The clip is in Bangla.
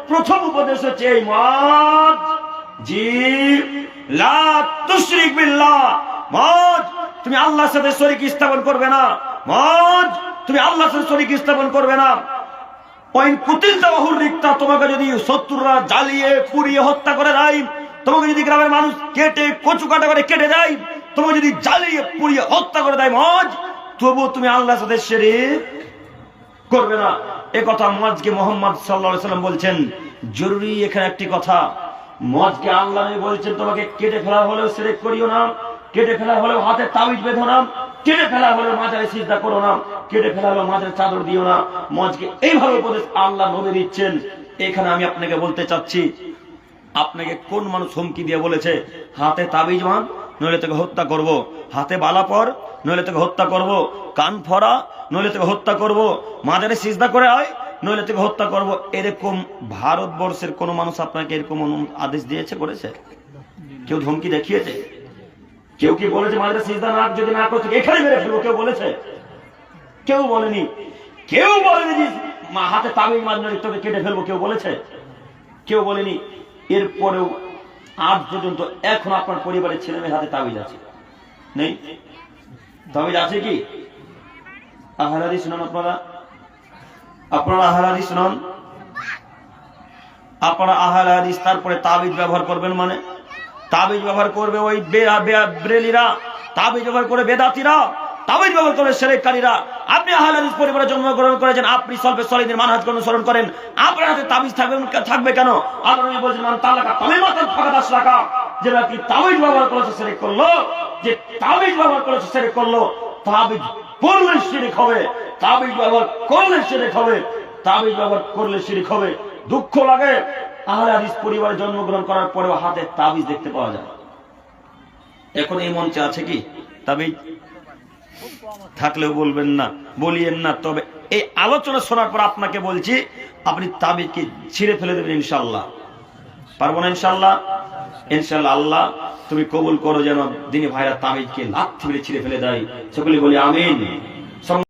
প্রথম উপদেশ হচ্ছে এই মদ জি লা তুশরিক বিল্লাহ, মদ তুমি আল্লাহর সাথে শরীক স্থাপন করবে না, মদ তুমি আল্লাহর সাথে শরীক স্থাপন করবে না। ওয়াইন কুতিলতা ওয়াহুরিকতা, তোমাকে যদি শত্রুরা জ্বালিয়ে পুড়িয়ে হত্যা করে দেয়, তোমাকে যদি গ্রামের মানুষ কেটে কচু কাটা করে কেটে দেয়, তোমাকে যদি জ্বালিয়ে পুড়িয়ে হত্যা করে দেয় মদ, তবু তুমি আল্লাহর সাথে শিরক করবে না। এই কথা মদকে মুহাম্মদ সাল্লাল্লাহু আলাইহি ওয়াসাল্লাম বলছেন। জরুরি এখানে একটি কথা, মদকে আল্লাহ নবী বলছেন তোমাকে কেটে ফেলা হলেও শিরক করিও না, কেটে ফেলা হলেও হাতে তাবিজ বেঁধো না, কেটে ফেলা হলেও মাজারে সিজদা করো না, কেটে ফেলা হলেও মাজারে চাদর দিও না। মদকে এইভাবে উপদেশ আল্লাহ নবী দিচ্ছেন। এখানে আমি আপনাকে বলতে চাচ্ছি, আপনাকে কোন মানুষ হুমকি দিয়ে বলেছে হাতে তাবিজ বাঁধ নইলে তোকে হত্যা করব, হাতে বালা পর নইলে তোকে হত্যা করব, কান ফরা নইলে তোকে হত্যা করব, মাজারে সিজদা করে আয় নইলে তোকে হত্যা করব? এরকম ভারতবর্ষের কোন মানুষ আপনাকে এরকম আদেশ দিয়েছে, করেছে? কেউ ধমকি দেখিয়েছে? কেউ কি বলেছে মাজারে সিজদা না যদি না করতে এখানে মেরে ফেলবো? কেউ বলেছে? কেউ বলেনি। কেউ বলেনি যে হাতে তাবিজ বাঁধ নইলে তোকে কেটে ফেলবো, কেউ বলেছে? কেউ বলেনি। এরপরেও আজ পর্যন্ত এখন আপনার পরিবারের ছেলে মেয়ের হাতে তাবিজ আছে? নেই? তাবিজ আছে কি? আহলে হাদিস শুনুন, আপনারা আহলে হাদিস শুনুন, আপনারা আহলে হাদিস। তারপরে তাবিজ ব্যবহার করবেন মানে তাবিজ ব্যবহার করবে ওই ব্রেলিরা, তাবিজ ব্যবহার করে বেদাতিরা, তাবিজ ব্যবহার করে শিরককারীরা। আপনি আহলে হাদিস পরিবারে জন্মগ্রহণ করেছেন, আপনি সলফে সলিদের মানহাজ অনুসরণ করেন, আপনার হাতে তাবিজ থাকবে কেন? আল্লাহ নবী বলেছেন মান তালাকা তামিমাতান ফাকাদ আশরাকা, যে ব্যক্তি তাবিজ ব্যবহার করেছে শিরক করলো, যে তাবিজ ব্যবহার করেছে শিরক করলো। তাবিজ পড়লে শিরক হবে, তাবিজ ব্যবহার করলে শিরক হবে, তাবিজ ব্যবহার করলে শিরক হবে। দুঃখ লাগে আহলে হাদিস পরিবারে জন্মগ্রহণ করার পরেও হাতে তাবিজ দেখতে পাওয়া যায়। এখন এই মঞ্চে আছে কি তাবিজ? থাকলেও বলবেন না, বলিয়েন না। তবে এই আলোচনা শোনার পর আপনাকে বলছি, আপনি তাবিজকে ছিঁড়ে ফেলে দেবেন ইনশাআল্লাহ। পারবো না ইনশাআল্লাহ? ইনশাআল্লাহ। আল্লাহ তুমি কবুল করো যেন দিনী ভাইরা তাবিজকে লাথি মেরে ছিঁড়ে ফেলে দেয়। সকলে বলি আমিন।